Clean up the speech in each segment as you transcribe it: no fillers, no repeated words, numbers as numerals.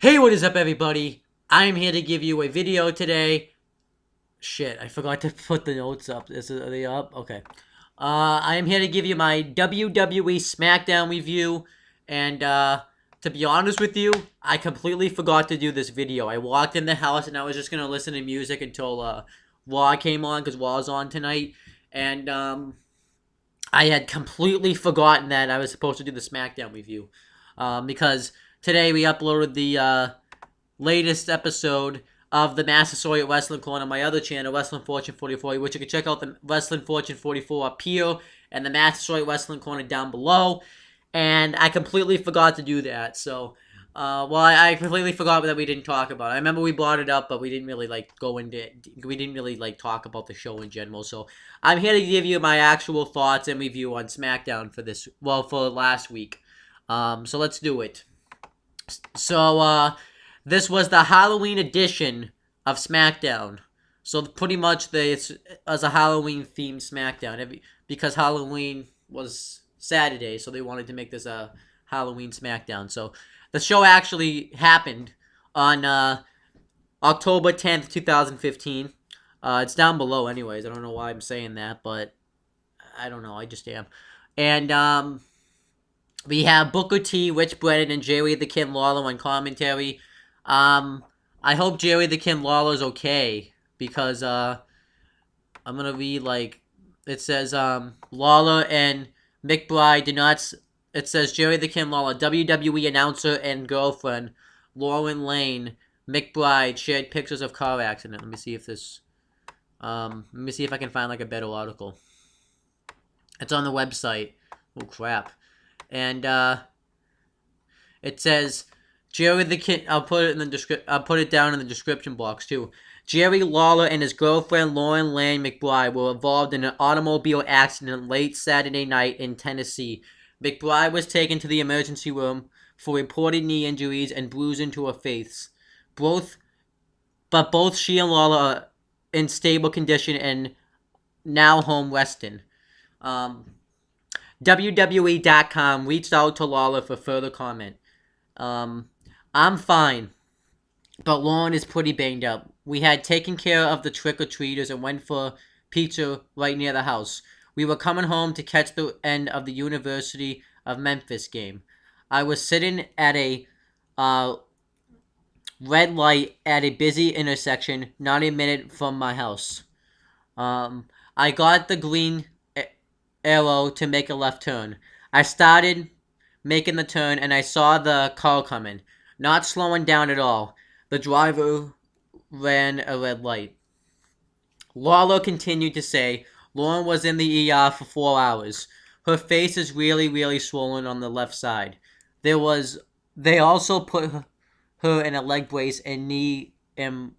Hey, what is up, everybody? I'm here to give you a video today. Shit, I forgot to put the notes up. Are they up? Okay. I am here to give you my WWE Smackdown review. And, to be honest with you, I completely forgot to do this video. I walked in the house and I was just gonna listen to music until, Raw came on, because Raw's on tonight. And, I had completely forgotten that I was supposed to do the Smackdown review. Because today we uploaded the, latest episode of the Massasoit Wrestling Corner on my other channel, Wrestling Fortune 44, which you can check out the Wrestling Fortune 44 up here and the Massasoit Wrestling Corner down below. And I completely forgot to do that. So, I completely forgot that we didn't talk about it. I remember we brought it up, but we didn't really, we didn't really, talk about the show in general. So, I'm here to give you my actual thoughts and review on SmackDown for last week. So let's do it. So, this was the Halloween edition of SmackDown. So pretty much it's as a Halloween themed SmackDown because Halloween was Saturday, so they wanted to make this a Halloween SmackDown. So the show actually happened on October 10th, 2015. It's down below anyways. I don't know why I'm saying that, but I don't know. I just am. And we have Booker T, Rich Brennan, and Jerry the Kid Lawler on commentary. I hope Jerry the Kid Lawler's okay, because, I'm gonna read, it says, Lawler and McBride did not, it says Jerry the Kid Lawler, WWE announcer and girlfriend, Lauren Lane, McBride shared pictures of car accident. Let me see if I can find, a better article. It's on the website. Oh, crap. And, it says, Jerry the Kid, I'll put it down in the description box too. Jerry Lawler and his girlfriend Lauren Lane McBride were involved in an automobile accident late Saturday night in Tennessee. McBride was taken to the emergency room for reported knee injuries and bruising to her face. Both she and Lawler are in stable condition and now home resting. WWE.com reached out to Lawler for further comment. I'm fine, but Lauren is pretty banged up. We had taken care of the trick-or-treaters and went for pizza right near the house. We were coming home to catch the end of the University of Memphis game. I was sitting at a red light at a busy intersection not a minute from my house. I got the green arrow to make a left turn. I started making the turn and I saw the car coming. Not slowing down at all. The driver ran a red light. Lawler continued to say, Lauren was in the ER for 4 hours. Her face is really, really swollen on the left side. They also put her in a leg brace and knee immobilizer.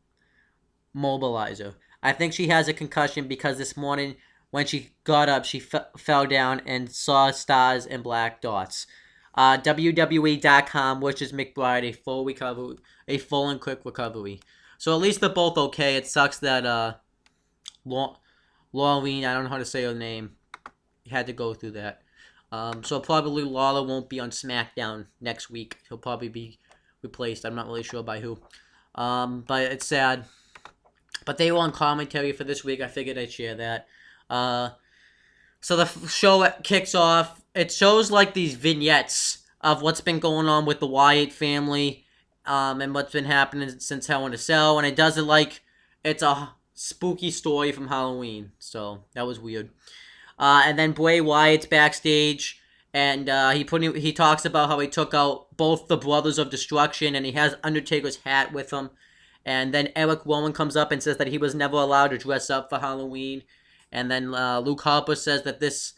I think she has a concussion because this morning when she got up, she fell down and saw stars and black dots. WWE.com wishes McBride a full and quick recovery. So at least they're both okay. It sucks that Laureen, I don't know how to say her name, had to go through that. So probably Lawler won't be on SmackDown next week. He'll probably be replaced. I'm not really sure by who. But it's sad. But they were on commentary for this week. I figured I'd share that. So the show kicks off. It shows these vignettes of what's been going on with the Wyatt family, and what's been happening since Hell in a Cell, and it does it like it's a spooky story from Halloween. So that was weird. And then Bray Wyatt's backstage, and he talks about how he took out both the Brothers of Destruction, and he has Undertaker's hat with him. And then Eric Rowan comes up and says that he was never allowed to dress up for Halloween. And then Luke Harper says that this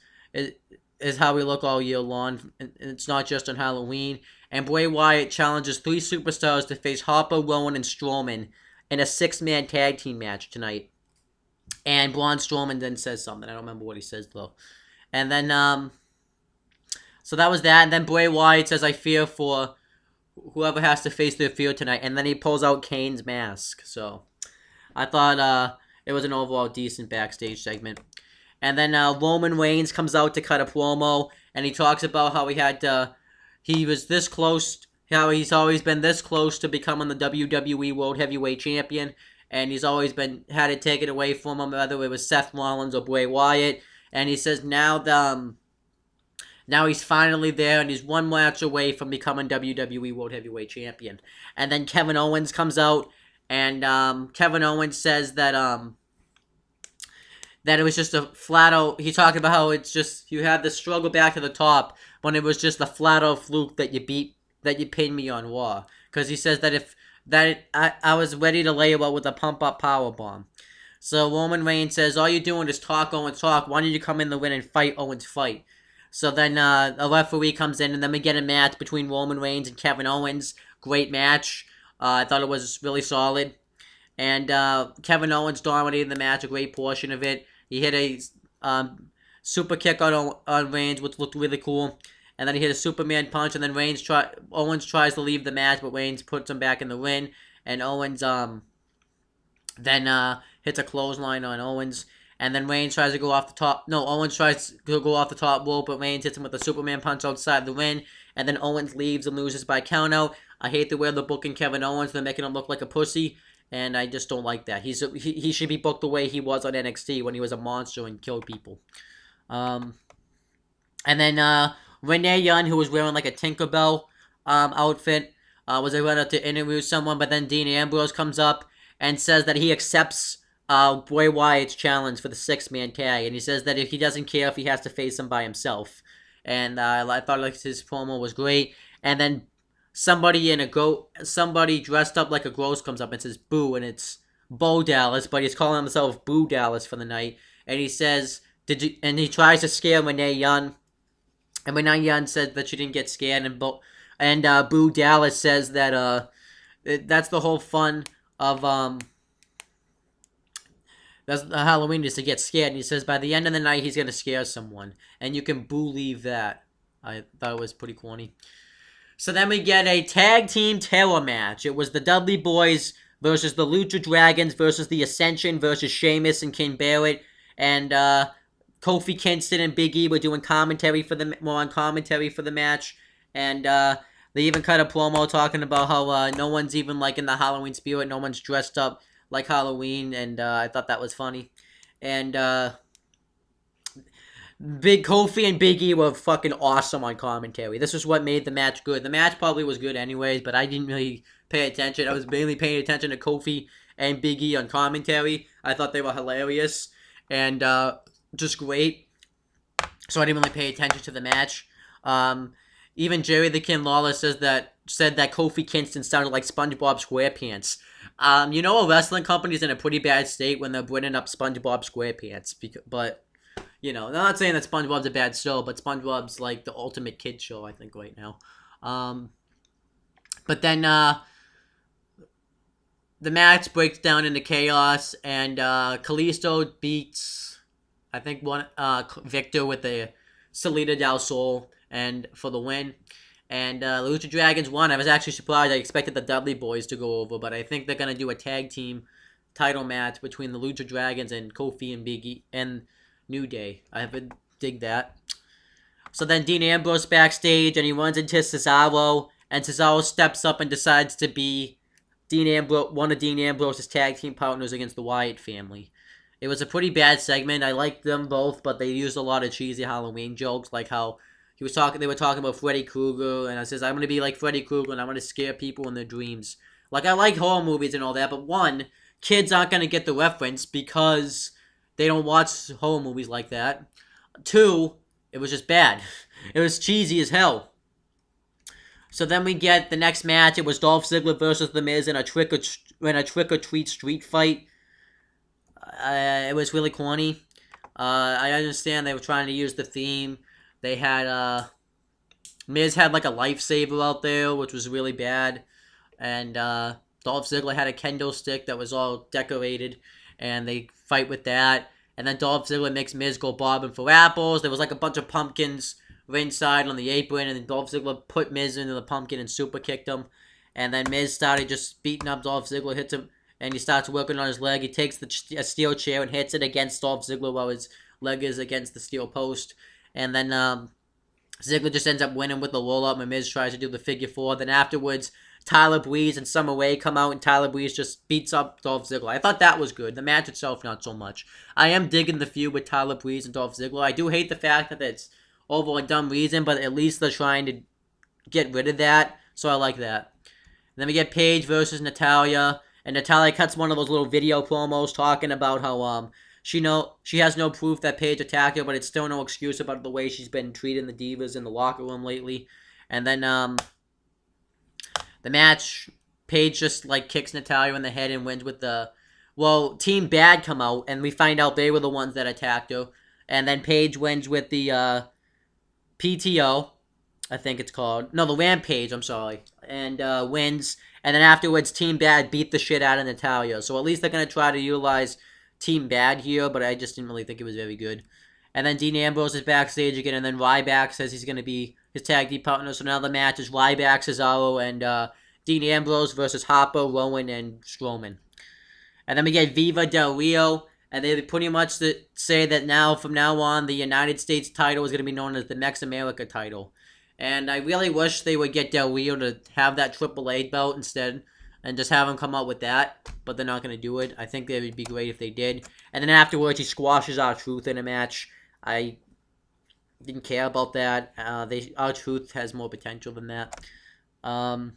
is how we look all year long, and it's not just on Halloween. And Bray Wyatt challenges 3 superstars to face Harper, Rowan, and Strowman in a 6-man tag team match tonight. And Braun Strowman then says something. I don't remember what he says, though. And then, so that was that. And then Bray Wyatt says, I fear for whoever has to face their fear tonight. And then he pulls out Kane's mask. So I thought it was an overall decent backstage segment. And then Roman Reigns comes out to cut a promo, and he talks about how he was this close how he's always been this close to becoming the WWE World Heavyweight Champion, and he's always had it taken away from him, whether it was Seth Rollins or Bray Wyatt. And he says now he's finally there, and he's one match away from becoming WWE World Heavyweight Champion. And then Kevin Owens comes out, and Kevin Owens says that it was just a flat out. He talked about how it's just you had the struggle back to the top when it was just a flat out fluke that you pinned me on Raw. Because he says I was ready to lay you out with a pump up power bomb. So Roman Reigns says all you're doing is talk Owens talk. Why don't you come in the ring and fight Owens fight? So then a referee comes in, and then we get a match between Roman Reigns and Kevin Owens. Great match. I thought it was really solid. And Kevin Owens dominated the match, a great portion of it. He hit a super kick on Reigns, which looked really cool. And then he hit a Superman punch, and then Owens tries to leave the match, but Reigns puts him back in the ring. And Owens then hits a clothesline on Owens. And then Reigns tries to go off the top. No, Owens tries to go off the top rope, but Reigns hits him with a Superman punch outside the ring. And then Owens leaves and loses by countout. I hate the way they're booking Kevin Owens. They're making him look like a pussy. And I just don't like that. He should be booked the way he was on NXT when he was a monster and killed people. And then Renee Young, who was wearing like a Tinkerbell outfit, was about to interview someone, but then Dean Ambrose comes up and says that he accepts Bray Wyatt's challenge for the 6-man tag, and he says that if he doesn't care if he has to face him by himself. And I thought like his promo was great. And then somebody dressed up like a ghost comes up and says boo, and it's Bo Dallas, but he's calling himself Boo Dallas for the night. And he says, and he tries to scare Renee Young. And Renee Young says that she didn't get scared, and Boo Dallas says that that's the whole fun of that's Halloween is to get scared. And he says by the end of the night he's gonna scare someone, and you can believe that. I thought it was pretty corny. So then we get a tag team terror match. It was the Dudley Boys versus the Lucha Dragons versus the Ascension versus Sheamus and King Barrett. And Kofi Kingston and Big E were doing commentary for the match. And they even cut a promo talking about how no one's even like in the Halloween spirit. No one's dressed up like Halloween. And I thought that was funny. And Big Kofi and Big E were fucking awesome on commentary. This is what made the match good. The match probably was good anyways, but I didn't really pay attention. I was mainly paying attention to Kofi and Big E on commentary. I thought they were hilarious and just great. So I didn't really pay attention to the match. Even Jerry the King Lawler said that Kofi Kingston sounded like SpongeBob SquarePants. You know a wrestling company's in a pretty bad state when they're bringing up SpongeBob SquarePants, but you know, I'm not saying that SpongeBob's a bad show, but SpongeBob's like the ultimate kid show, I think, right now. But then the match breaks down into chaos, and Kalisto beats, I think, Victor with the Salida del Sol and for the win. And Lucha Dragons won. I was actually surprised. I expected the Dudley Boys to go over, but I think they're gonna do a tag team title match between the Lucha Dragons and Kofi and Big E and New Day. I would dig that. So then Dean Ambrose backstage, and he runs into Cesaro, and Cesaro steps up and decides to be one of Dean Ambrose's tag team partners against the Wyatt family. It was a pretty bad segment. I liked them both, but they used a lot of cheesy Halloween jokes, like how they were talking about Freddy Krueger, and I says, I'm going to be like Freddy Krueger, and I'm going to scare people in their dreams. Like, I like horror movies and all that, but one, kids aren't going to get the reference because they don't watch horror movies like that. Two, it was just bad. It was cheesy as hell. So then we get the next match. It was Dolph Ziggler versus The Miz in a trick or treat street fight. It was really corny. I understand they were trying to use the theme. They had Miz had like a lifesaver out there, which was really bad, and Dolph Ziggler had a kendo stick that was all decorated, and they fight with that. And then Dolph Ziggler makes Miz go bobbing for apples. There was like a bunch of pumpkins ringside on the apron, and then Dolph Ziggler put Miz into the pumpkin and super kicked him. And then Miz started just beating up Dolph Ziggler, hits him, and he starts working on his leg. He takes a steel chair and hits it against Dolph Ziggler while his leg is against the steel post. And then Ziggler just ends up winning with the roll-up. Miz tries to do the figure four. Then afterwards, Tyler Breeze and Summer Rae come out, and Tyler Breeze just beats up Dolph Ziggler. I thought that was good. The match itself, not so much. I am digging the feud with Tyler Breeze and Dolph Ziggler. I do hate the fact that it's over a dumb reason, but at least they're trying to get rid of that, so I like that. And then we get Paige versus Natalya, and Natalya cuts one of those little video promos talking about how she has no proof that Paige attacked her, but it's still no excuse about the way she's been treating the divas in the locker room lately. And then the match, Paige just like kicks Natalya in the head and wins with the Team Bad come out, and we find out they were the ones that attacked her. And then Paige wins with the PTO, I think it's called. No, the Rampage, I'm sorry. And wins. And then afterwards, Team Bad beat the shit out of Natalya. So at least they're going to try to utilize Team Bad here, but I just didn't really think it was very good. And then Dean Ambrose is backstage again, and then Ryback says he's going to be his tag team partner. So now the match is Ryback, Cesaro, and Dean Ambrose versus Harper, Rowan, and Strowman. And then we get Viva Del Rio, and they pretty much say that from now on, the United States title is going to be known as the Mex America title. And I really wish they would get Del Rio to have that AAA belt instead, and just have him come out with that, but they're not going to do it. I think it would be great if they did. And then afterwards, he squashes R-Truth in a match. I didn't care about that. R-Truth has more potential than that. And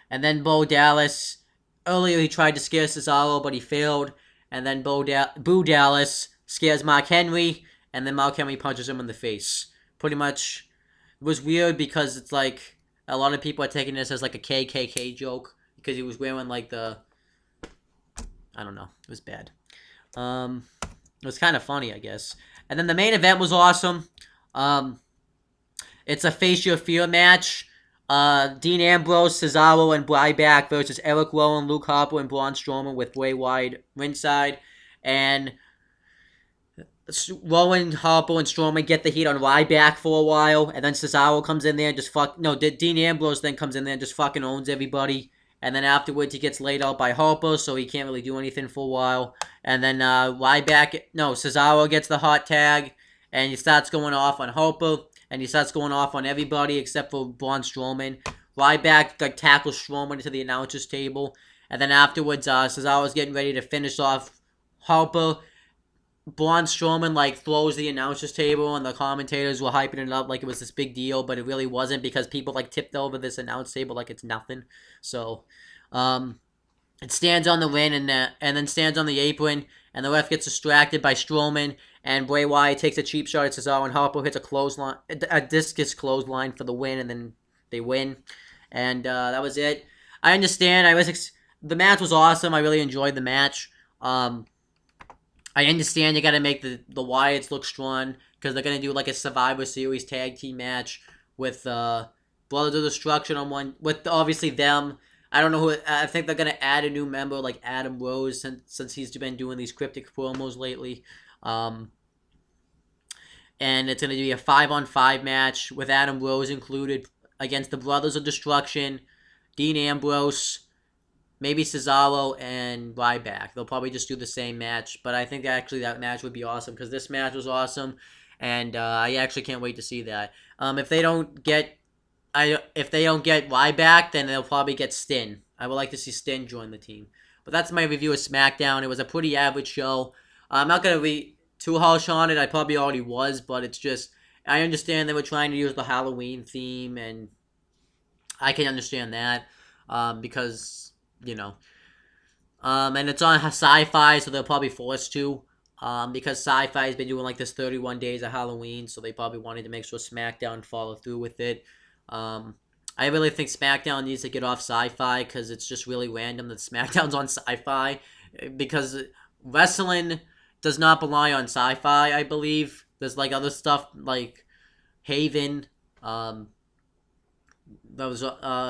then Bo Dallas, earlier he tried to scare Cesaro, but he failed. And then Boo Dallas scares Mark Henry, and then Mark Henry punches him in the face. Pretty much, it was weird because it's like, a lot of people are taking this as like a KKK joke, because he was wearing like I don't know, it was bad. It was kind of funny, I guess. And then the main event was awesome. It's a Face Your Fear match. Dean Ambrose, Cesaro, and Ryback versus Eric Rowan, Luke Harper, and Braun Strowman with Bray Wyatt ringside. And Rowan, Harper, and Strowman get the heat on Ryback for a while, and then Cesaro comes in there and just Dean Ambrose then comes in there and just fucking owns everybody. And then afterwards, he gets laid out by Harper, so he can't really do anything for a while. And then Cesaro gets the hot tag, and he starts going off on Harper, and he starts going off on everybody except for Braun Strowman. Ryback tackles Strowman into the announcer's table, and then afterwards, Cesaro's getting ready to finish off Harper. Braun Strowman throws the announcer's table, and the commentators were hyping it up like it was this big deal, but it really wasn't, because people tipped over this announce table like it's nothing. So it stands on the ring and then stands on the apron, and the ref gets distracted by Strowman, and Bray Wyatt takes a cheap shot at Cesaro, and Harper hits a discus clothesline for the win, and then they win. And that was it. I understand. The match was awesome. I really enjoyed the match. I understand you got to make the Wyatts look strong, because they're going to do a Survivor Series tag team match with Brothers of Destruction on one, with obviously them. I don't know who. I think they're going to add a new member like Adam Rose, since he's been doing these cryptic promos lately. And it's going to be a 5-on-5 match with Adam Rose included against the Brothers of Destruction, Dean Ambrose, maybe Cesaro, and Ryback. They'll probably just do the same match, but I think actually that match would be awesome, because this match was awesome, and I actually can't wait to see that. If they don't get Ryback, then they'll probably get Stin. I would like to see Stin join the team. But that's my review of SmackDown. It was a pretty average show. I'm not gonna be too harsh on it. I probably already was, but it's just, I understand they were trying to use the Halloween theme, and I can understand that because. And it's on Sci-Fi, so they're probably forced to, because Sci-Fi has been doing this 31 days of Halloween, so they probably wanted to make sure SmackDown follow through with it. I really think SmackDown needs to get off Sci-Fi, because it's just really random that SmackDown's on Sci-Fi, because wrestling does not belong on Sci-Fi, I believe. There's other stuff like Haven,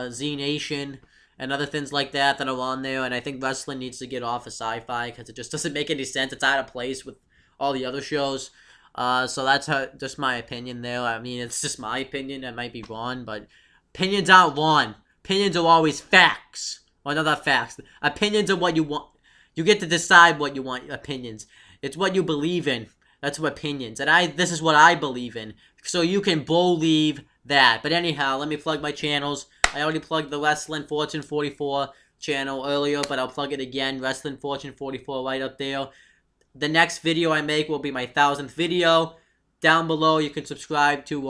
Z Nation, and other things like that are on there, and I think wrestling needs to get off of Sci-Fi, because it just doesn't make any sense. It's out of place with all the other shows. So that's just my opinion there. I mean, it's just my opinion. I might be wrong, but opinions aren't wrong. Opinions are always facts. Well, not facts. Opinions are what you want. You get to decide what you want, opinions. It's what you believe in. That's opinions. And this is what I believe in. So you can believe that. But anyhow, let me plug my channels. I already plugged the Wrestling Fortune 44 channel earlier, but I'll plug it again. Wrestling Fortune 44 right up there. The next video I make will be my 1000th video. Down below, you can subscribe to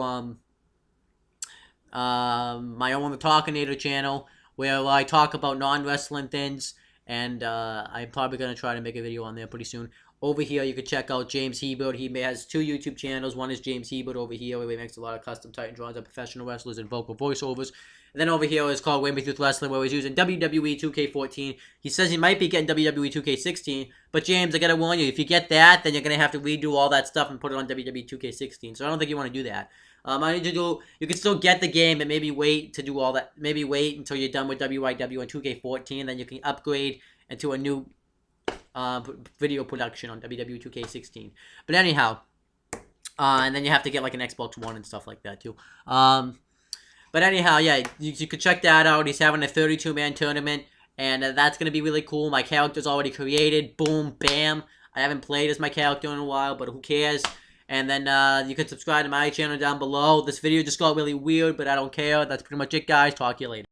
my own Talkinator channel, where I talk about non-wrestling things, and I'm probably going to try to make a video on there pretty soon. Over here, you can check out James Hebert. He has 2 YouTube channels. One is James Hebert over here, where he makes a lot of custom Titan drawings of professional wrestlers and vocal voiceovers. And then over here is called Way Through Wrestling, where he's using WWE 2K14. He says he might be getting WWE 2K16, but James, I gotta warn you, if you get that, then you're gonna have to redo all that stuff and put it on WWE 2K16. So I don't think you want to do that. I need to do. You can still get the game, and maybe wait to do all that. Maybe wait until you're done with WIW and 2K14, then you can upgrade into a new video production on WWE 2K16. But anyhow, and then you have to get like an Xbox One and stuff like that too. But anyhow, yeah, you could check that out. He's having a 32-man tournament, and that's gonna be really cool. My character's already created. Boom, bam. I haven't played as my character in a while, but who cares? And then you can subscribe to my channel down below. This video just got really weird, but I don't care. That's pretty much it, guys. Talk to you later.